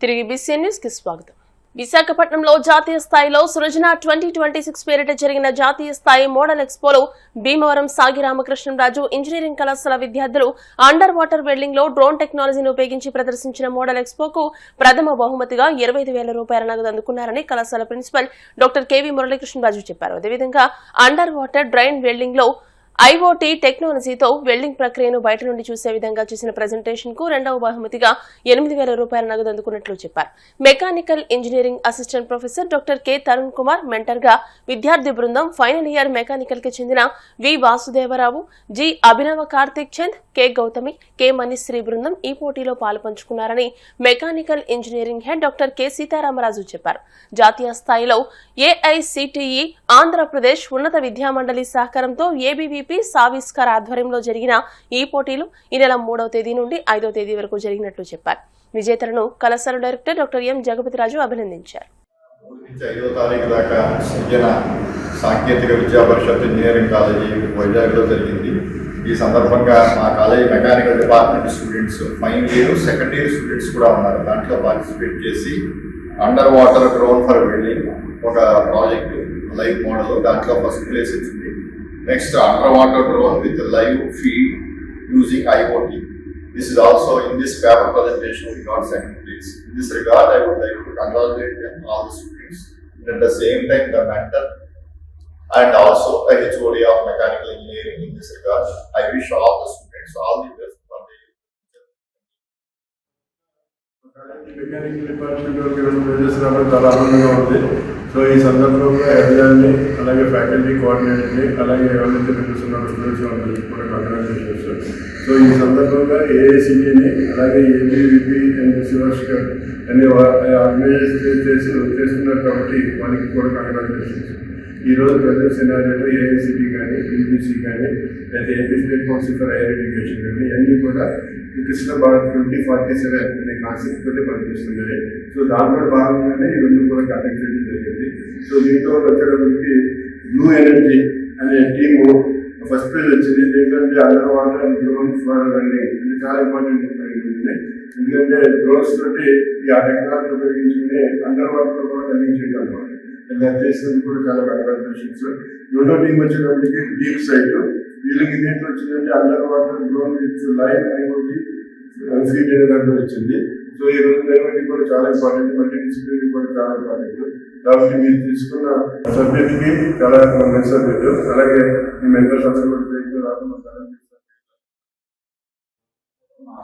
తిరిగి BCN news కి స్వాగతం. విశాఖపట్నంలో జాతీయ స్థాయిలో సృజన 2026 పేరిట జరిగిన జాతీయ స్థాయి మోడల్ ఎక్స్పోలో భీమవరం సాగి రామకృష్ణరాజు ఇంజనీరింగ్ కళాశాల విద్యార్థులు అండర్ వాటర్ వెల్డింగ్ లో డ్రోన్ టెక్నాలజీని ఉపయోగించి ప్రదర్శించిన మోడల్ ఎక్స్పోకు ప్రథమ బహుమతిగా 25,000 రూపాయల నగదు అందుకున్నారని కళాశాల ప్రిన్సిపల్ డాక్టర్ కెవి మురళీకృష్ణరాజు చెప్పారు. అదేవిధంగా అండర్ వాటర్ డ్రైన్ వెల్డింగ్ లో IoT టెక్నాలజీతో వెల్డింగ్ ప్రక్రియను బయట నుండి చూసే విధంగా చేసిన ప్రెజెంటేషన్ కు రెండవ బహుమతిగా 8,000 రూపాయల నగదు అందుకున్నట్లు చెప్పారు. Mechanical engineering assistant professor doctor K Tarun Kumar mentor గా విద్యార్థి బృందం ఫైనల్ ఇయర్ మెకానికల్ కి చెందిన వి Vasudevarao, G Abhinav Karthik Chand, K Gautami, K Manishri బృందం ఈ పోటీలో పాల్పంచుకున్నారని mechanical engineering head doctor K Sitaramaraju చెప్పారు. జాతీయ స్థాయిలో AICTE ఆంధ్రప్రదేశ్ ఉన్నత విద్యామండలి సహకారంతో ABVP SUBSCRIBE ఆధ్వర్యంలో జరిగిన ఈ పోటీలు ఈ నెల 3వ తేదీ నుండి 5వ తేదీ వరకు జరిగినట్లు చెప్పారు. విజేతలను కళాశాల డైరెక్టర్ డాక్టర్ ఎం జగపతిరాజు అభినందించారు. 5వ తారీఖు దాకా సృజన సాంకేతిక విద్యా పరిషత్ ఇంజనీరింగ్ కాలేజీ వైజాగ్లో జరిగింది. ఈ సందర్భంగా మా college mechanical department students final year, second year students కూడా ఉన్నారు. దాంట్లో పార్టిసిపేట్ చేసి under water drone for welding ఒక ప్రాజెక్ట్ లైవ్ మోడల్, దాంట్లో ఫస్ట్ ప్లేస్ వచ్చింది. Next under water drone with live feed using IoT. This is also in this paper presentation we got second place. In this regard, I would like to congratulate them, all the students, and at the same time the mentor and also the HOD of mechanical engineering. In this regard, I wish all the students all the best for the mechanical department చాలా ఆనందంగా ఉంది. So ఈ సందర్భంలో ఎడ్యాన్ని అలాగే faculty కోఆర్డినేటర్ని అలాగే ఎవరైతే పిలుస్తున్న students వాళ్ళకి కూడా కంగ్రాచులేషన్స్. సో ఈ సందర్భంగా AICTEని అలాగే ABVP అండ్ యునివర్సిటీ అనే ఆర్గనైజ్ చేస్తున్నారు కాబట్టి వాళ్ళకి కూడా కంగ్రాచులేషన్స్. ఈరోజు ప్రజెంట్ సినారియోలో AICTE కానీ BBC కానీ లేదా AP state council for higher education కానీ అన్నీ కూడా కృష్ణ భారత్ 2047 అనే కాన్సెప్ట్ తోటి పనిచేస్తున్నాయి. సో దాంట్లో భాగంగానే ఈ రెండు కూడా కండక్ట్ చేయడం జరిగింది. సో దీంట్లో వచ్చేటప్పటికి బ్లూ ఎనర్జీ అనే టీము ఫస్ట్ ప్రైజ్ వచ్చింది. ఎందుకంటే under water drone for welding ఇది చాలా ఇంపార్టెంట్ ఉంటుంది. ఎందుకంటే డ్రోన్స్ తోటి ఈ ఆ టెక్నాలజీ ఉపయోగించుకుని అండర్ వాటర్ కూడా వెల్డింగ్ అనమాట. ఇలా చేసినందుకు కూడా చాలా కంగ్రాచులేషన్స్. రెండో టీం వచ్చేటప్పటికి డీప్ సైట్, వీళ్ళకి దేంట్లో వచ్చిందంటే under water drone with live IoT feed అనే దాంట్లో వచ్చింది. సో ఈ రోజు IoT కూడా చాలా ఇంపార్టెంట్, మల్టీ డిసిప్లినరీ కూడా చాలా ఇంపార్టెంట్. కాబట్టి మీరు తీసుకున్న సబ్జెక్ట్కి చాలా మంచి సబ్జెక్టు, అలాగే మీ మెంటర్స్ అందరూ కూడా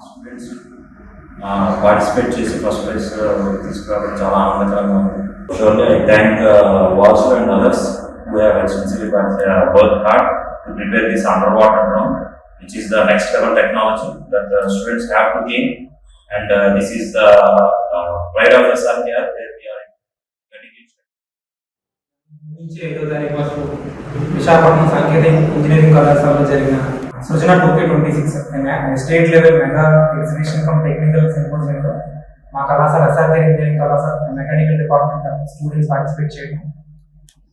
స్టూడెంట్స్ పార్టిసిపేట్ చేసి ఫస్ట్ ప్రైజ్ తీసుకురావడం చాలా ఆనందకరంగా ఉంది. Surely I thank Vasu and others who have extensively worked hard to prepare this underwater drone, which is the next level technology that the students have to gain, and this is the pride of SR here where we are dedicated. నుంచి 5వ తారీఖు వరకు విశాఖపట్నం సాంకేతిక engineering కళాశాలలో జరిగిన Srujana 2026 state level mega exhibition cum technical సింపోజియంలో మా కళాశాల SR ఇంజనీరింగ్ కళాశాల మెకానికల్ డిపార్ట్మెంట్ స్టూడెంట్స్ పార్టిసిపేట్ చేయడం.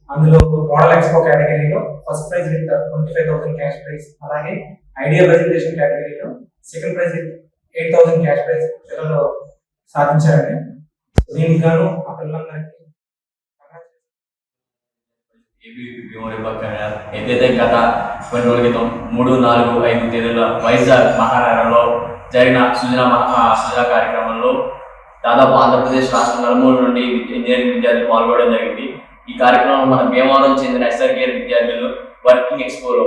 అందులో మోడల్ ఎక్స్పో కేటగిరీలో first prize with 25,000 cash prize, అలాగే ఐడియా ప్రెజెంటేషన్ కేటగిరీలో second prize with 8,000 cash prize పిల్లలు సాధించారని దీనికి గాను ఆ పిల్లలందరికీ ఏదైతే గత కొన్ని రోజుల క్రితం 3, 4, 5 తేదీల వైజాగ్ మహానగరంలో జరిగిన సృజన కార్యక్రమంలో దాదాపు ఆంధ్రప్రదేశ్ రాష్ట్రం నలుమూల నుండి ఇంజనీరింగ్ విద్యార్థులు పాల్గొనడం జరిగింది. ఈ కార్యక్రమంలో మన భీమవరం చెందిన SR విద్యార్థులు వర్కింగ్ ఎక్స్పోలో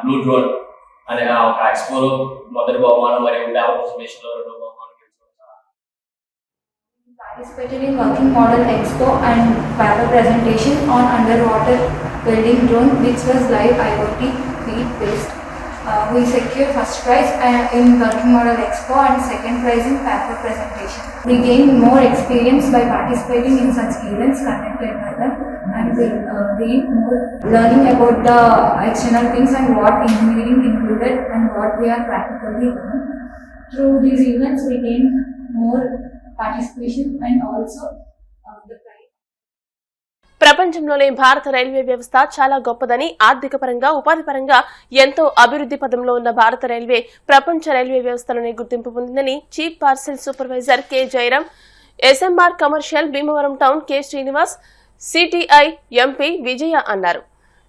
బ్లూ డ్రోన్ అనే ఒక ఎక్స్పోలో మొదటి బహుమానం మరియు ల్యాబ్ ప్రెజెంటేషన్లో రెండో బహుమానం participated in working model expo and paper presentation on underwater welding drone which was live IoT feed based. We secured first prize in working model expo and second prize in paper presentation. We gained more experience by participating in such events conducted by them, and we gained more learning about the external things and what engineering included and what we are practically doing. Through these events we gained more participation and also the prize. ప్రపంచంలోనే భారత railway వ్యవస్థ చాలా గొప్పదని, ఆర్థిక పరంగా, ఉపాధి పరంగా ఎంతో అభివృద్ధి పదంలో ఉన్న భారత రైల్వే ప్రపంచ రైల్వే వ్యవస్థలోనే గుర్తింపు పొందిందని chief parcel supervisor K Jayaram, SMR commercial Bhimavaram town K Srinivas, CTI MP Vijaya అన్నారు.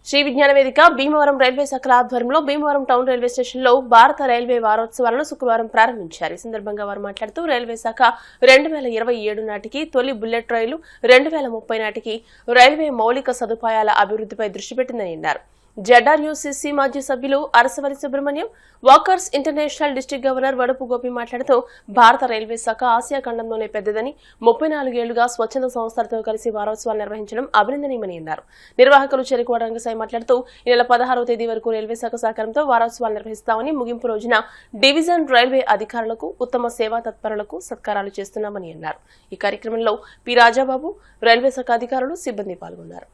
శ్రీ విజ్ఞాన వేదిక భీమవరం రైల్వే శాఖల ఆధ్వర్యంలో భీమవరం టౌన్ రైల్వే స్టేషన్లో భారత రైల్వే వారోత్సవాలను శుక్రవారం ప్రారంభించారు. ఈ సందర్భంగా వారు మాట్లాడుతూ రైల్వే శాఖ 2027 నాటికి తొలి బుల్లెట్ రైలు, 2030 నాటికి రైల్వే మౌలిక సదుపాయాల అభివృద్ధిపై దృష్టి పెట్టిందని అన్నారు. జెడ్ఆర్యూసీసీ మాజీ సభ్యులు Arasavari Subrahmanyam, walkers international district governor Vadupu Gopi మాట్లాడుతూ భారత రైల్వే శాఖ ఆసియా ఖండంలోనే పెద్దదని, 34 ఏళ్లుగా స్వచ్ఛంద సంస్థలతో కలిసి వారోత్సవాలు నిర్వహించడం అభినందనీయమని అన్నారు. నిర్వాహకులు చెరుకువాడ రంగసాయి మాట్లాడుతూ ఈ నెల 16వ తేదీ వరకు రైల్వే శాఖ సహకారంతో వారోత్సవాలు నిర్వహిస్తామని, ముగింపు రోజున డివిజన్ రైల్వే అధికారులకు, ఉత్తమ సేవా తత్పరులకు సత్కారాలు చేస్తున్నామని అన్నారు. ఈ కార్యక్రమంలో పి రాజాబాబు, రైల్వే శాఖ అధికారులు, సిబ్బంది పాల్గొన్నారు.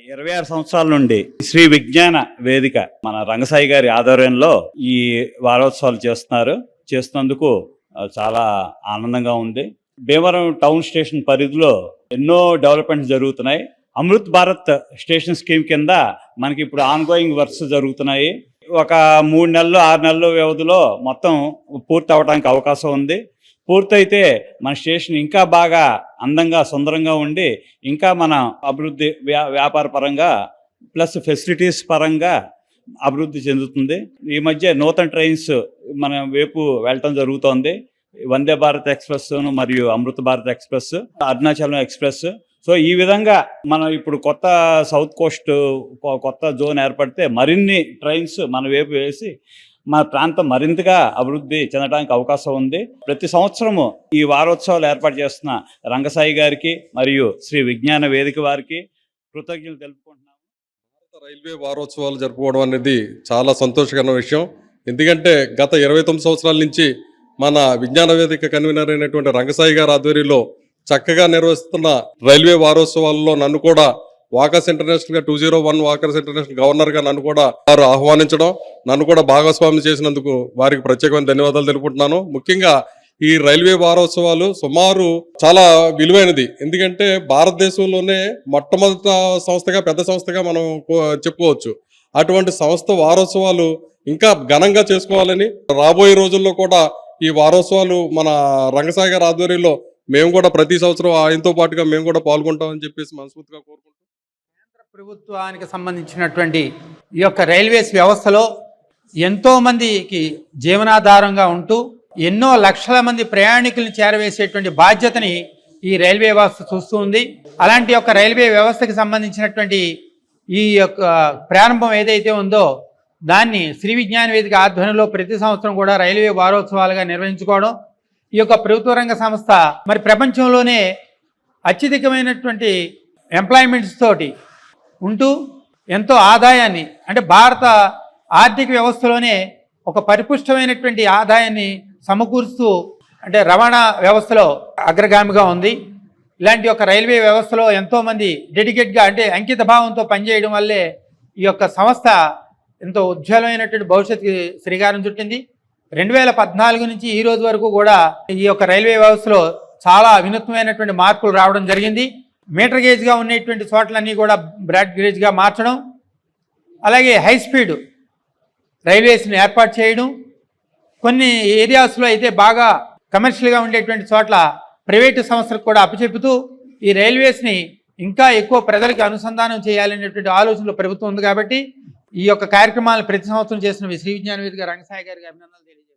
26 సంవత్సరాల నుండి శ్రీ విజ్ఞాన వేదిక మన రంగసాయి గారి ఆధ్వర్యంలో ఈ వారోత్సవాలు చేస్తున్నందుకు చాలా ఆనందంగా ఉంది. భీమవరం టౌన్ స్టేషన్ పరిధిలో ఎన్నో డెవలప్మెంట్స్ జరుగుతున్నాయి. అమృత్ భారత్ స్టేషన్ స్కీమ్ కింద మనకి ఇప్పుడు ఆన్గోయింగ్ వర్క్స్ జరుగుతున్నాయి. ఒక 3 నెలలు 6 నెలల వ్యవధిలో మొత్తం పూర్తి అవడానికి అవకాశం ఉంది. పూర్తయితే మన స్టేషన్ ఇంకా బాగా అందంగా, సుందరంగా ఉండి ఇంకా మన అభివృద్ధి వ్యాపార పరంగా ప్లస్ ఫెసిలిటీస్ పరంగా అభివృద్ధి చెందుతుంది. ఈ మధ్య నూతన ట్రైన్స్ మన వైపు వెళ్ళటం జరుగుతోంది. వందే భారత్ ఎక్స్ప్రెస్ మరియు Amrit Bharat express, Arunachalam express. So ఈ విధంగా మనం ఇప్పుడు కొత్త సౌత్ కోస్ట్ కొత్త జోన్ ఏర్పడితే మరిన్ని ట్రైన్స్ మన వైపు వేసి మన ప్రాంతం మరింతగా అభివృద్ధి చెందడానికి అవకాశం ఉంది. ప్రతి సంవత్సరము ఈ వారోత్సవాలు ఏర్పాటు చేస్తున్న రంగసాయి గారికి మరియు శ్రీ విజ్ఞాన వేదిక వారికి కృతజ్ఞతలు తెలుపుకుంటున్నాము. భారత రైల్వే వారోత్సవాలు జరుపుకోవడం అనేది చాలా సంతోషకరమైన విషయం. ఎందుకంటే గత 29 సంవత్సరాల నుంచి మన విజ్ఞాన వేదిక కన్వీనర్ అయినటువంటి రంగసాయి గారి ఆధ్వర్యంలో చక్కగా నిర్వహిస్తున్న రైల్వే వారోత్సవాల్లో నన్ను కూడా వాకర్స్ ఇంటర్నేషనల్ గా 201 వాకర్స్ ఇంటర్నేషనల్ గవర్నర్ గా నన్ను కూడా వారు ఆహ్వానించడం, నన్ను కూడా భాగస్వామ్యం చేసినందుకు వారికి ప్రత్యేకమైన ధన్యవాదాలు తెలుపుకుంటున్నాను. ముఖ్యంగా ఈ రైల్వే వారోత్సవాలు సుమారు చాలా విలువైనది. ఎందుకంటే భారతదేశంలోనే మొట్టమొదటి సంస్థగా, పెద్ద సంస్థగా మనం చెప్పుకోవచ్చు. అటువంటి సంస్థ వారోత్సవాలు ఇంకా ఘనంగా చేసుకోవాలని, రాబోయే రోజుల్లో కూడా ఈ వారోత్సవాలు మన రంగసాయి గారి ఆధ్వర్యంలో మేము కూడా ప్రతి సంవత్సరం ఆయనతో పాటుగా మేము కూడా పాల్గొంటామని చెప్పేసి మనస్ఫూర్తిగా కోరుకుంటున్నాం. ప్రభుత్వానికి సంబంధించినటువంటి ఈ యొక్క రైల్వేస్ వ్యవస్థలో ఎంతోమందికి జీవనాధారంగా ఉంటూ ఎన్నో లక్షల మంది ప్రయాణికులను చేరవేసేటువంటి బాధ్యతని ఈ రైల్వే వ్యవస్థ చూస్తూ ఉంది. అలాంటి యొక్క రైల్వే వ్యవస్థకి సంబంధించినటువంటి ఈ యొక్క ప్రారంభం ఏదైతే ఉందో దాన్ని శ్రీ విజ్ఞాన వేదిక ఆధ్వర్యంలో ప్రతి సంవత్సరం కూడా రైల్వే వారోత్సవాలుగా నిర్వహించుకోవడం, ఈ యొక్క ప్రభుత్వ రంగ సంస్థ మరి ప్రపంచంలోనే అత్యధికమైనటువంటి ఎంప్లాయ్మెంట్స్ తోటి ఉంటూ ఎంతో ఆదాయాన్ని, అంటే భారత ఆర్థిక వ్యవస్థలోనే ఒక పరిపుష్టమైనటువంటి ఆదాయాన్ని సమకూరుస్తూ, అంటే రవాణా వ్యవస్థలో అగ్రగామిగా ఉంది. ఇలాంటి ఒక రైల్వే వ్యవస్థలో ఎంతోమంది డెడికేట్గా, అంటే అంకిత భావంతో పనిచేయడం వల్లే ఈ యొక్క సంస్థ ఎంతో ఉజ్వలమైనటువంటి భవిష్యత్తుకి శ్రీకారం చుట్టింది. 2014 నుంచి ఈ రోజు వరకు కూడా ఈ యొక్క రైల్వే వ్యవస్థలో చాలా వినూత్నమైనటువంటి మార్పులు రావడం జరిగింది. మీటర్ గేజ్గా ఉన్నటువంటి చోట్లన్నీ కూడా బ్రాడ్ గేజ్గా మార్చడం, అలాగే హై స్పీడ్ రైల్వేస్ని ఏర్పాటు చేయడం, కొన్ని ఏరియాస్లో అయితే బాగా కమర్షియల్గా ఉండేటువంటి చోట్ల ప్రైవేటు సంస్థలకు కూడా అప్పచెప్పుతూ ఈ రైల్వేస్ని ఇంకా ఎక్కువ ప్రజలకు అనుసంధానం చేయాలనేటువంటి ఆలోచనలో ప్రభుత్వం ఉంది. కాబట్టి ఈ యొక్క కార్యక్రమాలను ప్రతి సంవత్సరం చేసిన శ్రీ విజ్ఞాన వేదిక రంగసాయి గారికి అభినందనలు తెలియజేస్తారు.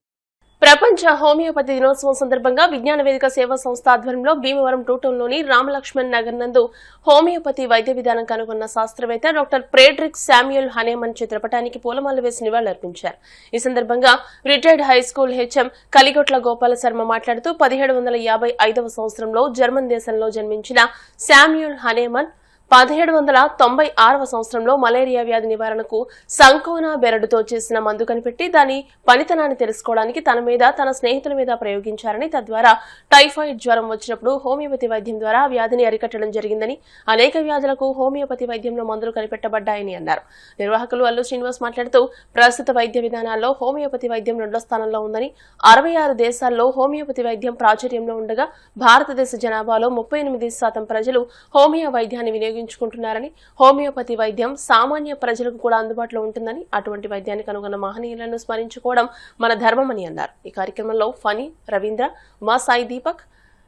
ప్రపంచ హోమియోపతి దినోత్సవం సందర్భంగా విజ్ఞాన వేదిక సేవా సంస్థ ఆధ్వర్యంలో భీమవరం టూటౌన్లోని రామలక్ష్మణ్ నగర్ నందు హోమియోపతి వైద్య విధానం కనుగొన్న శాస్త్రవేత్త డాక్టర్ ఫ్రెడరిక్ శామ్యూల్ హనేమన్ చిత్రపటానికి పూలమాల వేసి నివాళులర్పించారు. ఈ సందర్భంగా retired high school HM Kaligotla Gopala Sharma మాట్లాడుతూ 1755వ సంవత్సరంలో జర్మన్ దేశంలో జన్మించిన శామ్యూల్ హనేమన్ 1796వ సంవత్సరంలో మలేరియా వ్యాధి నివారణకు సంకోనా బెరడుతో చేసిన మందు కనిపెట్టి దాని పనితనాన్ని తెలుసుకోవడానికి తన మీద, తన స్నేహితుల మీద ప్రయోగించారని, తద్వారా టైఫాయిడ్ జ్వరం వచ్చినప్పుడు హోమియోపతి వైద్యం ద్వారా వ్యాధిని అరికట్టడం జరిగిందని, అనేక వ్యాధులకు హోమియోపతి వైద్యంలో మందులు కనిపెట్టబడ్డాయని అన్నారు. నిర్వాహకులు అల్లు శ్రీనివాస్ మాట్లాడుతూ ప్రస్తుత వైద్య విధానాల్లో హోమియోపతి వైద్యం 2వ స్థానంలో ఉందని, 66 దేశాల్లో హోమియోపతి వైద్యం ప్రాచుర్యంలో ఉండగా భారతదేశ జనాభాలో 38% ప్రజలు హోమియో వైద్యాన్ని వినియోగించారు ఉపయోగించుకుంటున్నారని, హోమియోపతి వైద్యం సామాన్య ప్రజలకు కూడా అందుబాటులో ఉంటుందని, అటువంటి వైద్యాన్ని కనుగొన్న మహనీయులను స్మరించుకోవడం మన ధర్మమని అన్నారు. ఈ కార్యక్రమంలో ఫణి, రవీంద్ర, ఉమా సాయి దీపక్,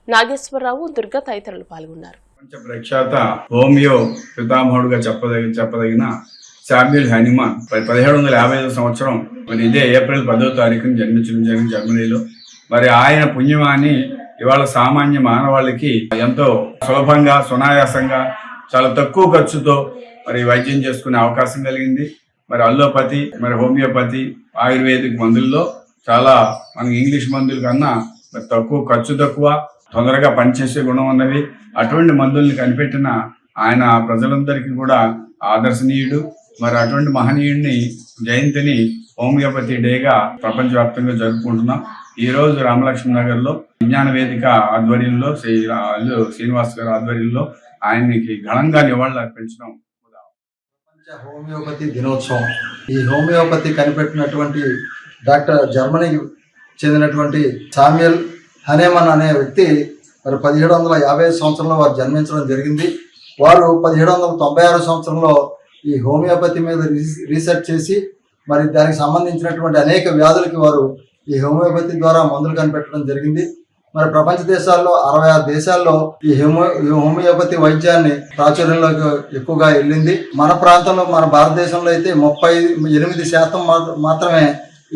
నాగేశ్వరరావు, దుర్గ తదితరులు పాల్గొన్నారు. ప్రఖ్యాత హోమియో పితామహుడుగా చెప్పదగిన శామ్యూల్ హనీమాన్ 1755 సంవత్సరం మరి ఇదే ఏప్రిల్ 10వ తారీఖున జన్మించడం జర్మనీలో. మరి ఆయన పుణ్యమాని ఇవాళ సామాన్య మానవాళికి ఎంతో సులభంగా, సునాయాసంగా, చాలా తక్కువ ఖర్చుతో మరి వైద్యం చేసుకునే అవకాశం కలిగింది. మరి అల్లోపతి, మరి హోమియోపతి, ఆయుర్వేదిక్ మందుల్లో చాలా మనకి ఇంగ్లీష్ మందుల కన్నా మరి తక్కువ ఖర్చు, తక్కువ, తొందరగా పనిచేసే గుణం ఉన్నవి. అటువంటి మందుల్ని కనిపెట్టిన ఆయన ప్రజలందరికీ కూడా ఆదర్శనీయుడు. మరి అటువంటి మహనీయుడిని జయంతిని హోమియోపతి డేగా ప్రపంచవ్యాప్తంగా జరుపుకుంటున్నాం. ఈ రోజు రామలక్ష్మణ నగర్లో విజ్ఞాన వేదిక ఆధ్వర్యంలో శ్రీనివాస్ గారి ఆధ్వర్యంలో ఆయనకి ఘనంగా నివాళులు అర్పించడం. ప్రపంచ హోమియోపతి దినోత్సవం. ఈ హోమియోపతి కనిపెట్టినటువంటి డాక్టర్ జర్మనీకి చెందినటువంటి శామ్యూల్ హనీమాన్ అనే వ్యక్తి మరి 1750 సంవత్సరంలో వారు జన్మించడం జరిగింది. వారు 1796 సంవత్సరంలో ఈ హోమియోపతి మీద రీసెర్చ్ చేసి మరి దానికి సంబంధించినటువంటి అనేక వ్యాధులకి వారు ఈ హోమియోపతి ద్వారా మందులు కనిపెట్టడం జరిగింది. మరి ప్రపంచ దేశాల్లో 66 దేశాల్లో ఈ హోమియోపతి వైద్యాన్ని ప్రాచుర్యంలోకి ఎక్కువగా వెళ్ళింది. మన ప్రాంతంలో, మన భారతదేశంలో అయితే 38% మాత్రమే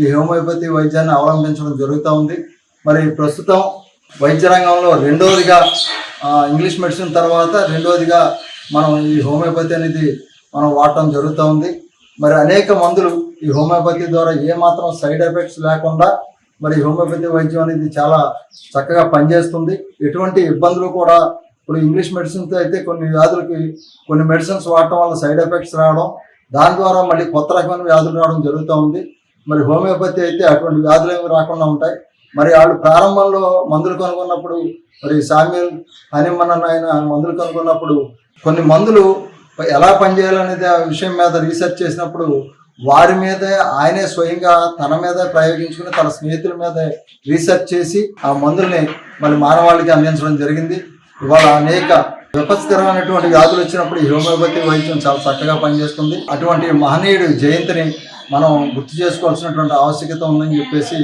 ఈ హోమియోపతి వైద్యాన్ని అవలంబించడం జరుగుతూ ఉంది. మరి ప్రస్తుతం వైద్య రంగంలో రెండవదిగా ఇంగ్లీష్ మెడిసిన్ తర్వాత రెండవదిగా మనం ఈ హోమియోపతి అనేది మనం వాడటం జరుగుతూ ఉంది. మరి అనేక మందులు ఈ హోమియోపతి ద్వారా ఏమాత్రం సైడ్ ఎఫెక్ట్స్ లేకుండా మరి హోమియోపతి వైద్యం అనేది చాలా చక్కగా పనిచేస్తుంది. ఎటువంటి ఇబ్బందులు కూడా, ఇప్పుడు ఇంగ్లీష్ మెడిసిన్తో అయితే కొన్ని వ్యాధులకి కొన్ని మెడిసిన్స్ వాడటం వల్ల సైడ్ ఎఫెక్ట్స్ రావడం, దాని ద్వారా మళ్ళీ కొత్త రకమైన వ్యాధులు రావడం జరుగుతూ ఉంది. మరి హోమియోపతి అయితే అటువంటి వ్యాధులు ఏమి రాకుండా ఉంటాయి. మరి వాళ్ళు ప్రారంభంలో మందులు కనుగొన్నప్పుడు, మరి శామ్యూల్ హనీమాన్ అన్న ఆయన మందులు కనుగొన్నప్పుడు కొన్ని మందులు ఎలా పనిచేయాలనేది ఆ విషయం మీద రీసెర్చ్ చేసినప్పుడు వారి మీదే ఆయనే స్వయంగా తన మీద ప్రయోగించుకుని తన స్నేహితుల మీద రీసెర్చ్ చేసి ఆ మందుల్ని మళ్ళీ మానవాళికి అందించడం జరిగింది. ఇవాళ అనేక విపత్కరమైనటువంటి వ్యాధులు వచ్చినప్పుడు ఈ హోమియోపతి వైద్యం చాలా చక్కగా పనిచేస్తుంది. అటువంటి మహనీయుడి జయంతిని మనం గుర్తు చేసుకోవాల్సినటువంటి ఆవశ్యకత ఉందని చెప్పేసి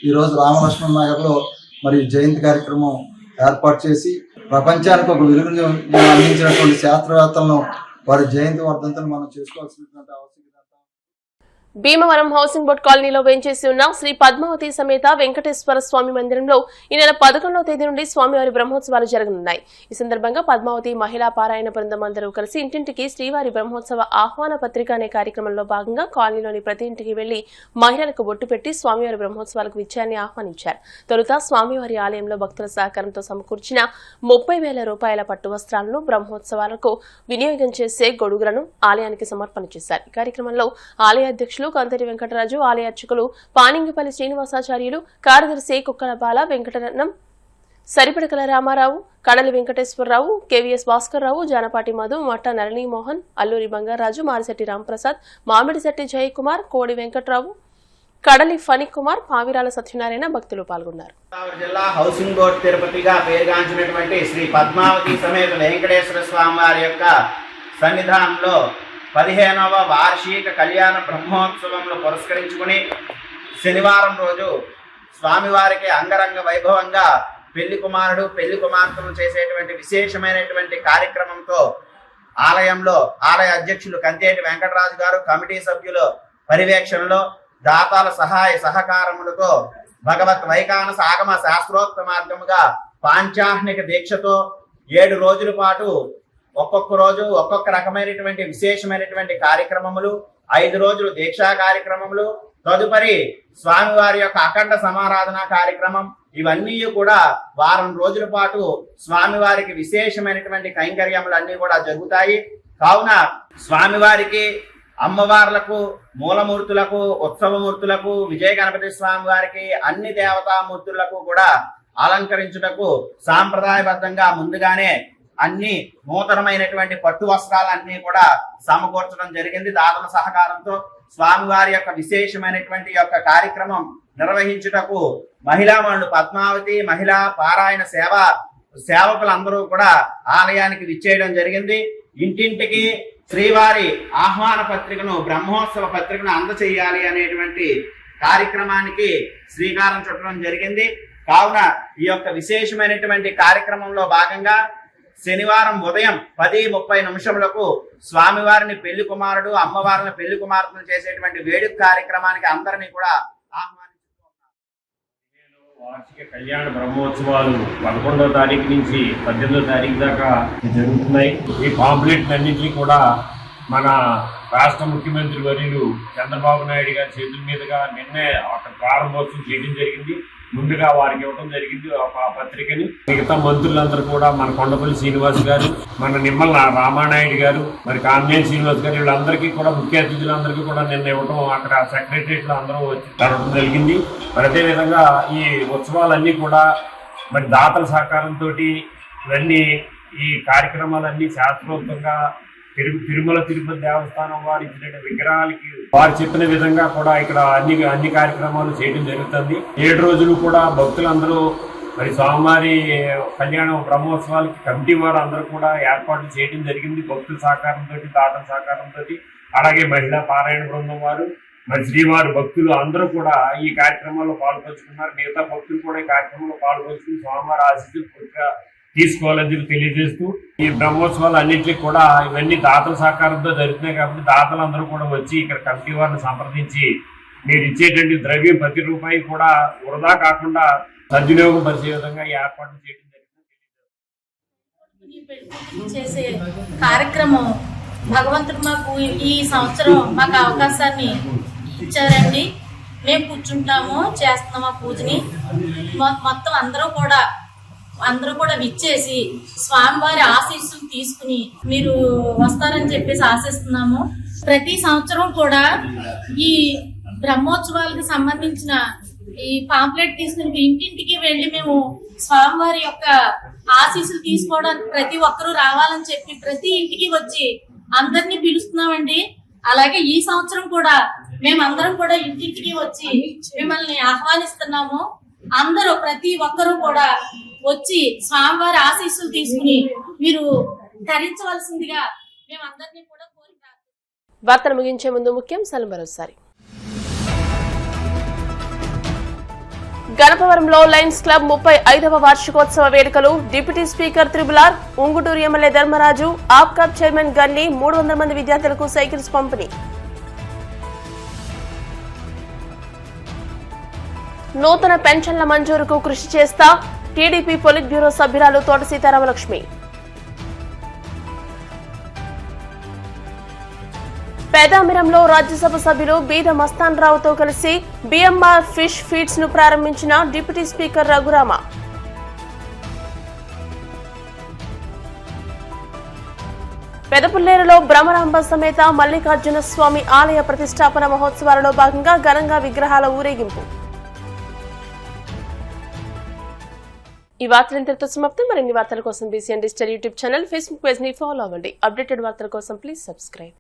ఈరోజు రామలక్ష్మణ నగర్లో మరి జయంతి కార్యక్రమం ఏర్పాటు చేసి ప్రపంచానికి ఒక వెలుగును అందించినటువంటి శాస్త్రవేత్తలను వారి జయంతి వర్ధంతిని మనం చేసుకోవాల్సినటువంటి ఆవశ్యకత. భీమవరం హౌసింగ్ బోర్డు కాలనీలో వేంచేసి ఉన్న శ్రీ పద్మావతి సమేత వెంకటేశ్వర స్వామి మందిరంలో ఈ నెల 11వ తేదీ నుండి స్వామివారి బ్రహ్మోత్సవాలు జరగనున్నాయి. ఈ సందర్భంగా పద్మావతి మహిళా పారాయణ బృందం అందరూ కలిసి ఇంటింటికి శ్రీవారి బ్రహ్మోత్సవ ఆహ్వాన పత్రిక అనే కార్యక్రమంలో భాగంగా కాలనీలోని ప్రతి ఇంటికి వెళ్లి మహిళలకు బొట్టు పెట్టి స్వామివారి బ్రహ్మోత్సవాలకు విజయాన్ని ఆహ్వానించారు. తొలుత స్వామివారి ఆలయంలో భక్తుల సహకారంతో సమకూర్చిన 30,000 రూపాయల పట్టు వస్త్రాలను బ్రహ్మోత్సవాలకు వినియోగం చేసే గొడుగులను ఆలయానికి సమర్పణ చేశారు. ఈ కార్యక్రమంలో ఆలయ అధ్యక్షులు కంతటి వెంకటరాజు, ఆలయ అర్చకులు పానింగిపల్లి శ్రీనివాసాచార్యులు, కార్యదర్శి కుక్కల బాల వెంకటరత్నం, సరిపడకల రామారావు, కడలి వెంకటేశ్వరరావు, కేవీఎస్ భాస్కర్రావు, జానపాటి మధు, మట్ట నళినీమోహన్, అల్లూరి బంగారాజు, మారిశెట్టి రాంప్రసాద్, మామిడిశెట్టి జయకుమార్, కోడి వెంకట్రావు, కడలి ఫణి కుమార్, పావిరాల సత్యనారాయణ భక్తులు పాల్గొన్నారు. జిల్లా హౌసింగ్ బోర్డు తిరుపతిగా పేరుగాంచినటువంటి శ్రీ పద్మావతి సమేత వెంకటేశ్వర స్వామి వారి యొక్క సన్నిధానంలో 15వ వార్షిక కళ్యాణ బ్రహ్మోత్సవంలో పురస్కరించుకుని శనివారం రోజు స్వామివారికి అంగరంగ వైభవంగా పెళ్లి కుమారుడు, పెళ్లి కుమార్తెలు చేసేటువంటి విశేషమైనటువంటి కార్యక్రమంతో ఆలయంలో ఆలయ అధ్యక్షులు కంతేటి వెంకటరాజు గారు, కమిటీ సభ్యులు పర్యవేక్షణలో దాతాల సహాయ సహకారములతో భగవత్ వైకానస ఆగమ శాస్త్రోక్త మార్గముగా పాంచాహ్నిక దీక్షతో 7 రోజుల పాటు ఒక్కొక్క రోజు ఒక్కొక్క రకమైనటువంటి విశేషమైనటువంటి కార్యక్రమములు, 5 రోజులు దీక్షా కార్యక్రమములు, తదుపరి స్వామివారి యొక్క అఖండ సమారాధన కార్యక్రమం, ఇవన్నీ కూడా వారం రోజుల పాటు స్వామివారికి విశేషమైనటువంటి కైంకర్యములు అన్నీ కూడా జరుగుతాయి. కావున స్వామివారికి, అమ్మవార్లకు, మూలమూర్తులకు, ఉత్సవమూర్తులకు, విజయ గణపతి స్వామి వారికి, అన్ని దేవతామూర్తులకు కూడా అలంకరించుటకు సాంప్రదాయబద్ధంగా ముందుగానే అన్ని నూతనమైనటువంటి పట్టు వస్త్రాలన్నీ కూడా సమకూర్చడం జరిగింది. దాతల సహకారంతో స్వామివారి యొక్క విశేషమైనటువంటి యొక్క కార్యక్రమం నిర్వహించుటకు మహిళామణులు పద్మావతి మహిళా పారాయణ సేవకులందరూ కూడా ఆలయానికి విచ్చేయడం జరిగింది. ఇంటింటికి శ్రీవారి ఆహ్వాన పత్రికను, బ్రహ్మోత్సవ పత్రికను అందచేయాలి అనేటువంటి కార్యక్రమానికి శ్రీకారం చుట్టడం జరిగింది. కావున ఈ యొక్క విశేషమైనటువంటి కార్యక్రమంలో భాగంగా శనివారం ఉదయం 10:30 స్వామివారిని పెళ్లి కుమారుడు, అమ్మవారిని పెళ్లి కుమార్తెను చేసేటువంటి వేడుక కార్యక్రమానికి అందరినీ కూడా వార్షిక కళ్యాణ బ్రహ్మోత్సవాలు 11వ తారీఖు నుంచి 18వ తారీఖు దాకా జరుగుతున్నాయి. ఈ పాంప్లెట్ అన్నింటినీ కూడా మన రాష్ట్ర ముఖ్యమంత్రి వర్యులు చంద్రబాబు నాయుడు గారి చేతుల మీదుగా నిన్నే అక్కడ ప్రారంభోత్సవం చేయడం జరిగింది. ముందుగా వారికి ఇవ్వడం జరిగింది ఆ పత్రికని. మిగతా మంత్రులందరూ కూడా మన కొండపల్లి శ్రీనివాస్ గారు, మన నిమ్మల రామానాయుడు గారు, మరి కామినేని శ్రీనివాస్ గారు, వీళ్ళందరికీ కూడా ముఖ్య అతిథులందరికీ కూడా నిన్న ఇవ్వడం అక్కడ సెక్రటరియట్లో అందరూ వచ్చి జరగడం జరిగింది. మరి అదేవిధంగా ఈ ఉత్సవాలన్నీ కూడా మరి దాతల సహకారంతో ఇవన్నీ ఈ కార్యక్రమాలన్నీ శాస్త్రోక్తంగా తిరుమల తిరుపతి దేవస్థానం వారు ఇచ్చిన విగ్రహాలకి వారు చెప్పిన విధంగా కూడా ఇక్కడ అన్ని కార్యక్రమాలు చేయడం జరుగుతుంది. 7 రోజులు కూడా భక్తులందరూ మరి స్వామివారి కళ్యాణ బ్రహ్మోత్సవాలకి కమిటీ వారు అందరూ కూడా ఏర్పాట్లు చేయడం జరిగింది. భక్తుల సహకారంతో, దాతల సహకారంతో, అలాగే మహిళా పారాయణ బృందం వారు, మరి శ్రీవారి భక్తులు అందరూ కూడా ఈ కార్యక్రమంలో పాల్పంచుకున్నారు. మిగతా భక్తులు కూడా ఈ కార్యక్రమంలో పాల్పంచుకుని స్వామివారి ఆశీస్సులు పూర్తిగా తీసుకోవాలని తెలియజేస్తూ ఈ బ్రహ్మోత్సవాలు అన్నింటికి కూడా ఇవన్నీ దాతల సహకారంతో జరుగుతున్నాయి కాబట్టి దాతలందరూ కూడా వచ్చి ఇక్కడ కమిటీ వారిని సంప్రదించి మీరు ఇచ్చేటువంటి ద్రవ్యం ప్రతి రూపాయి కూడా వృధా కాకుండా సద్వినియోగం పరిచే విధంగా ఏర్పాట్లు చేయడం జరిగింది. చేసే కార్యక్రమం భగవంతుడు మాకు ఈ సంవత్సరం మాకు అవకాశాన్ని ఇచ్చారండి. మేము కూర్చుంటాము, చేస్తున్నాం ఆ పూజని. మొత్తం అందరూ కూడా విచ్చేసి స్వామివారి ఆశీస్సులు తీసుకుని మీరు వస్తారని చెప్పేసి ఆశిస్తున్నాము. ప్రతి సంవత్సరం కూడా ఈ బ్రహ్మోత్సవాలకు సంబంధించిన ఈ పాంప్లెట్ తీసుకుని ఇంటింటికి వెళ్ళి మేము స్వామివారి యొక్క ఆశీస్సులు తీసుకోవడానికి ప్రతి ఒక్కరూ రావాలని చెప్పి ప్రతి ఇంటికి వచ్చి అందరినీ పిలుస్తున్నామండి. అలాగే ఈ సంవత్సరం కూడా మేమందరం కూడా ఇంటింటికి వచ్చి మిమ్మల్ని ఆహ్వానిస్తున్నాము. అందరూ ప్రతి ఒక్కరూ కూడా వచ్చి స్వామివారి ఆశీస్సులు తీసుకుని మీరు ధరించవలసిందిగా మేమందరినీ కూడా వార్తలు ముగించే ముందు ముఖ్యాంశాలు మరోసారి. గణపవరంలో లయన్స్ క్లబ్ 35వ వార్షికోత్సవ వేడుకలు. Deputy speaker triple R, Unguturu MLA Dharmaraju, APCOB chairman Ganni, 300 మంది విద్యార్థులకు సైకిల్స్ పంపిణీ. నూతన పెన్షన్ల మంజూరుకు కృషి చేస్తా టీడీపీ పొలిట్ బ్యూరో సభ్యురాలు తోట సీతారామలక్ష్మి. పేదామిరంలో రాజ్యసభ సభ్యులు బీద మస్తాన్ రావుతో కలిసి బిఎంఆర్ ఫిష్ ఫీడ్స్ ను ప్రారంభించిన డిప్యూటీ స్పీకర్ రఘురామ. పెదపుల్లేరులో భ్రమరాంబ సమేత మల్లికార్జున స్వామి ఆలయ ప్రతిష్టాపన మహోత్సవాలలో భాగంగా ఘనంగా విగ్రహాల ఊరేగింపు. ఈ వార్తలు ఇంతటితో సమాప్తం. మరిన్ని వార్తల కోసం BCN digital YouTube channel, Facebook page ని ఫాలో అవ్వండి. అప్డేటెడ్ వార్తల కోసం ప్లీజ్ సబ్స్క్రైబ్.